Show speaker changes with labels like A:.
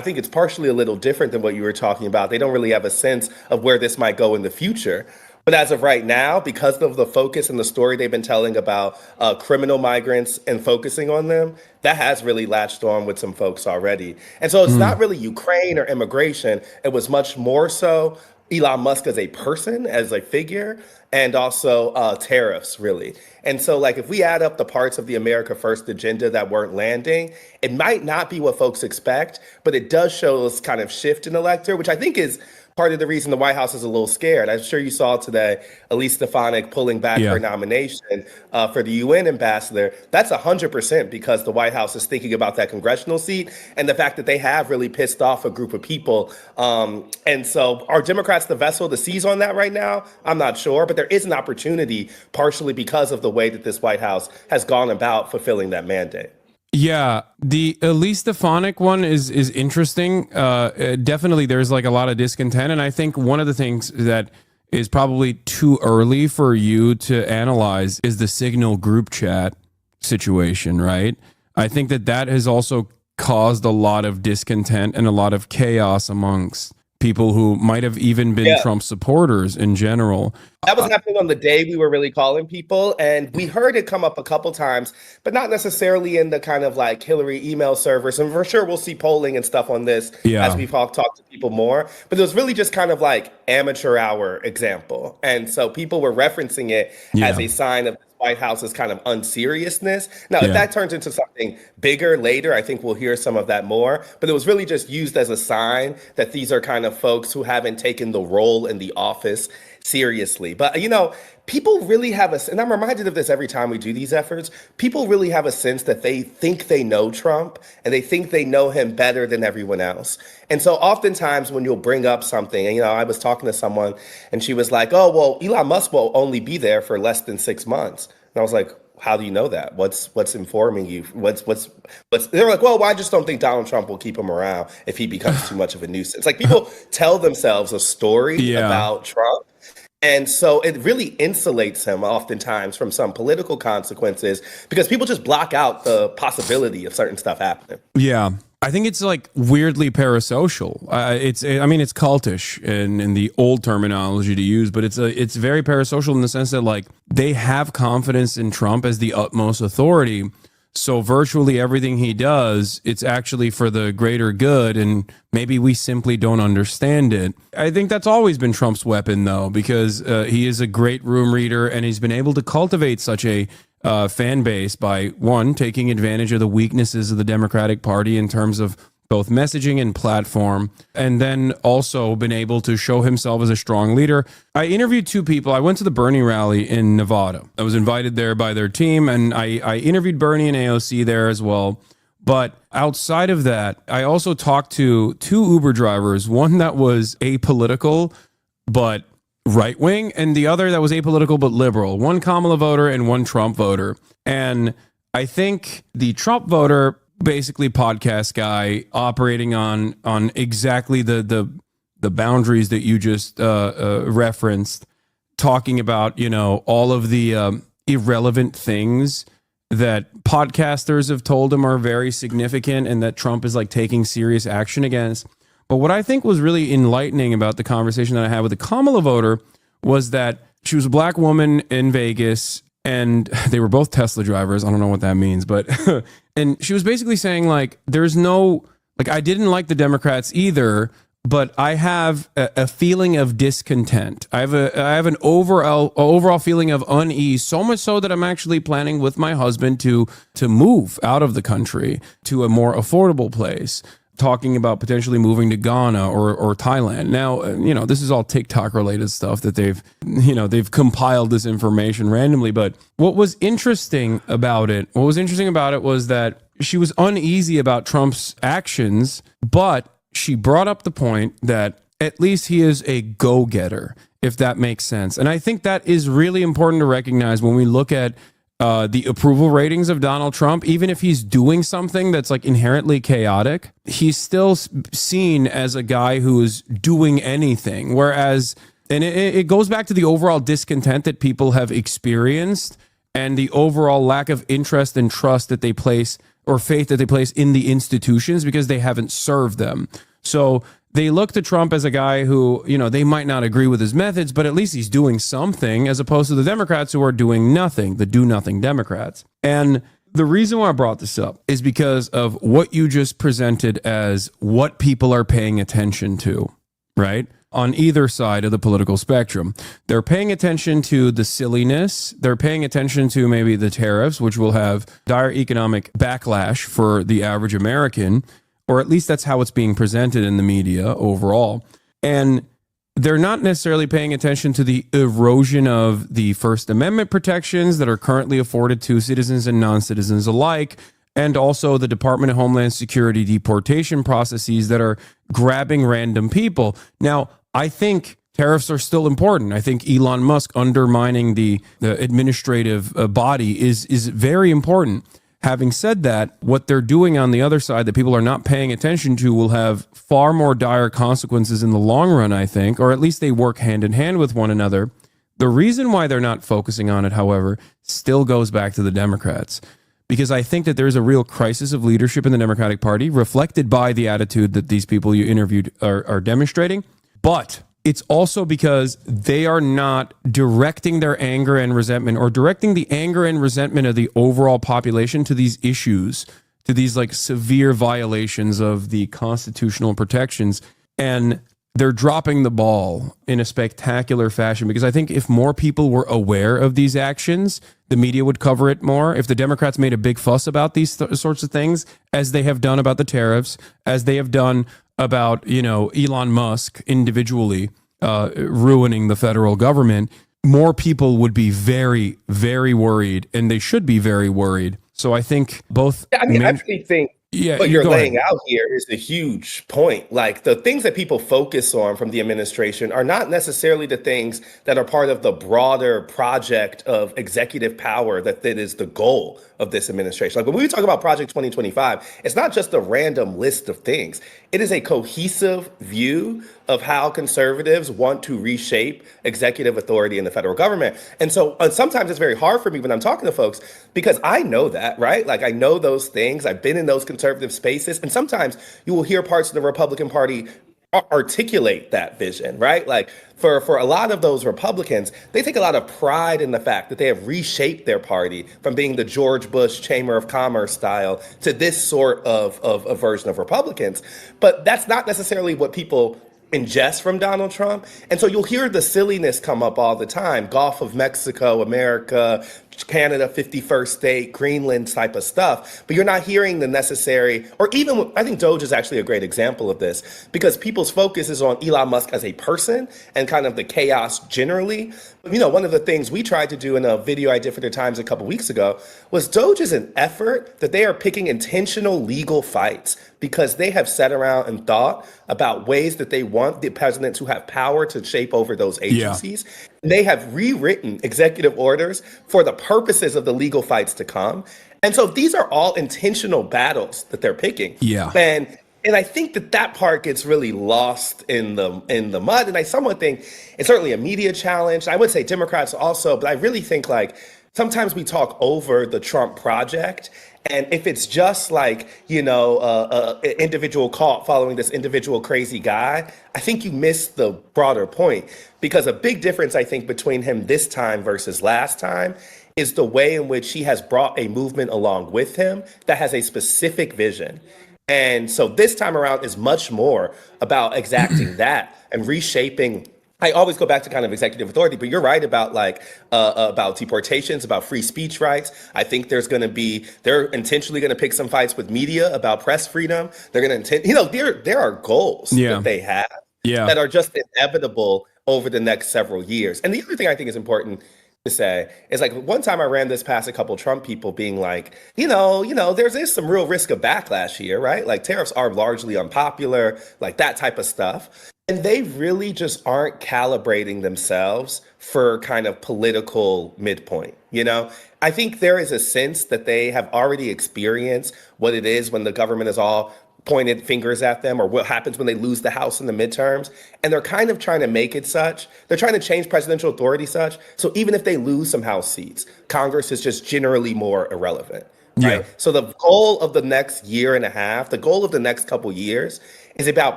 A: I think it's partially a little different than what you were talking about. They don't really have a sense of where this might go in the future. But as of right now, because of the focus and the story they've been telling about criminal migrants and focusing on them, that has really latched on with some folks already. And so it's not
B: Mm.
A: really Ukraine or immigration. It was much more so Elon Musk as a person, as a figure, and also tariffs, really. And so, like, if we add up the parts of the America First agenda that weren't landing, it might not be what folks expect, but it does show this kind of shift in elector, which I think is part of the reason the White House is a little scared. I'm sure you saw today Elise Stefanik pulling back her
B: Yeah.
A: nomination for the UN ambassador. That's 100% because the White House is thinking about that congressional seat and the fact that they have really pissed off a group of people. And so, are Democrats the vessel to seize on that right now? I'm not sure, but there is an opportunity, partially because of the way that this White House has gone about fulfilling that mandate.
B: Yeah, the Elise Stefanik one is interesting. Definitely, there's like a lot of discontent, and I think one of the things that is probably too early for you to analyze is the Signal group chat situation, right? I think that that has also caused a lot of discontent and a lot of chaos amongst people who might have even been
A: Yeah.
B: Trump supporters in general.
A: That was happening on the day we were really calling people, and we heard it come up a couple times, but not necessarily in the kind of like Hillary email servers. And for sure, we'll see polling and stuff on this as
B: Yeah,
A: we talk to people more. But it was really just kind of like amateur hour example, and so people were referencing it as
B: yeah,
A: a sign of the White House's kind of unseriousness. Now, if
B: yeah.
A: that turns into something bigger later, I think we'll hear some of that more. But it was really just used as a sign that these are kind of folks who haven't taken the role in the office seriously. But people really have and I'm reminded of this every time we do these efforts. People really have a sense that they think they know Trump and they think they know him better than everyone else. And so oftentimes when you'll bring up something, and I was talking to someone and she was like, "Oh, well, Elon Musk will only be there for less than 6 months." And I was like, "How do you know that? What's informing you? What's?" They're like, "Well, I just don't think Donald Trump will keep him around if he becomes too much of a nuisance." Like people tell themselves a story
B: Yeah.
A: about Trump. And so it really insulates him oftentimes from some political consequences because people just block out the possibility of certain stuff happening.
B: Yeah. I think it's like weirdly parasocial. I mean, it's cultish in the old terminology to use, but it's very parasocial in the sense that like they have confidence in Trump as the utmost authority. So virtually everything he does, it's actually for the greater good, and maybe we simply don't understand it. I think that's always been Trump's weapon, though, because he is a great room reader, and he's been able to cultivate such a fan base by, one, taking advantage of the weaknesses of the Democratic Party in terms of both messaging and platform, and then also been able to show himself as a strong leader. I interviewed two people. I went to the Bernie rally in Nevada. I was invited there by their team, and I interviewed Bernie and AOC there as well. But outside of that, I also talked to two Uber drivers, one that was apolitical but right wing, and the other that was apolitical but liberal, one Kamala voter and one Trump voter. And I think the Trump voter, basically podcast guy, operating on exactly the boundaries that you just referenced, talking about all of the irrelevant things that podcasters have told him are very significant and that Trump is like taking serious action against. But what I think was really enlightening about the conversation that I had with the Kamala voter was that she was a black woman in Vegas, and they were both Tesla drivers. I don't know what that means, but and she was basically saying like, there's no, like, I didn't like the Democrats either, but I have a feeling of discontent. I have an overall feeling of unease, so much so that I'm actually planning with my husband to move out of the country to a more affordable place, talking about potentially moving to Ghana or Thailand. Now, this is all TikTok related stuff that they've compiled this information randomly. But what was interesting about it was that she was uneasy about Trump's actions, but she brought up the point that at least he is a go-getter, if that makes sense. And I think that is really important to recognize when we look at the approval ratings of Donald Trump. Even if he's doing something that's like inherently chaotic, he's still seen as a guy who is doing anything. Whereas, and it goes back to the overall discontent that people have experienced and the overall lack of interest and trust that they place or faith that they place in the institutions because they haven't served them. So they look to Trump as a guy who, they might not agree with his methods, but at least he's doing something, as opposed to the Democrats who are doing nothing, the do nothing Democrats. And the reason why I brought this up is because of what you just presented as what people are paying attention to, right? On either side of the political spectrum. They're paying attention to the silliness. They're paying attention to maybe the tariffs, which will have dire economic backlash for the average American, or at least that's how it's being presented in the media overall. And they're not necessarily paying attention to the erosion of the First Amendment protections that are currently afforded to citizens and non-citizens alike, and also the Department of Homeland Security deportation processes that are grabbing random people. Now, I think tariffs are still important. I think Elon Musk undermining the administrative body is very important. Having said that, what they're doing on the other side that people are not paying attention to will have far more dire consequences in the long run, I think, or at least they work hand in hand with one another. The reason why they're not focusing on it, however, still goes back to the Democrats, because I think that there's a real crisis of leadership in the Democratic Party reflected by the attitude that these people you interviewed are demonstrating. But it's also because they are not directing their anger and resentment, or directing the anger and resentment of the overall population to these issues, to these like severe violations of the constitutional protections. And they're dropping the ball in a spectacular fashion, because I think if more people were aware of these actions, the media would cover it more. If the Democrats made a big fuss about these sorts of things, as they have done about the tariffs, as they have done about, Elon Musk individually ruining the federal government, more people would be very, very worried, and they should be very worried. So I think both.
A: Yeah, I actually think what you're laying out here is a huge point. Like, the things that people focus on from the administration are not necessarily the things that are part of the broader project of executive power that is the goal of this administration. Like, when we talk about Project 2025, it's not just a random list of things. It is a cohesive view of how conservatives want to reshape executive authority in the federal government. And so sometimes it's very hard for me when I'm talking to folks, because I know that, right? Like, I know those things. I've been in those conservative spaces. And sometimes you will hear parts of the Republican Party articulate that vision, right? Like, for a lot of those Republicans, they take a lot of pride in the fact that they have reshaped their party from being the George Bush Chamber of Commerce style to this sort of a version of Republicans. But that's not necessarily what people ingest from Donald Trump. And so you'll hear the silliness come up all the time: Gulf of Mexico, America, Canada, 51st state, Greenland type of stuff. But you're not hearing the necessary, or even, I think Doge is actually a great example of this, because people's focus is on Elon Musk as a person and kind of the chaos generally. One of the things we tried to do in a video I did for the Times a couple weeks ago was Doge is an effort that they are picking intentional legal fights, because they have sat around and thought about ways that they want the presidents who have power to shape over those agencies. Yeah. They have rewritten executive orders for the purposes of the legal fights to come. And so these are all intentional battles that they're picking.
B: Yeah.
A: And I think that part gets really lost in the mud. And I somewhat think it's certainly a media challenge. I would say Democrats also, but I really think, like, sometimes we talk over the Trump project. And if it's just like, an individual caught following this individual crazy guy, I think you miss the broader point. Because a big difference, I think, between him this time versus last time is the way in which he has brought a movement along with him that has a specific vision. And so this time around is much more about exacting that and reshaping. I always go back to kind of executive authority, but you're right about about deportations, about free speech rights. I think they're intentionally going to pick some fights with media about press freedom. They're going to there are goals that they have that are just inevitable over the next several years. And the other thing I think is important to say is, like, one time I ran this past a couple Trump people being like, there's some real risk of backlash here, right? Like, tariffs are largely unpopular, like that type of stuff. And they really just aren't calibrating themselves for kind of political midpoint. I think there is a sense that they have already experienced what it is when the government is all pointed fingers at them, or what happens when they lose the House in the midterms. And they're kind of trying to make it such. They're trying to change presidential authority such. So even if they lose some House seats, Congress is just generally more irrelevant.
B: Yeah.
A: right? So the goal of the next year and a half, the goal of the next couple years is about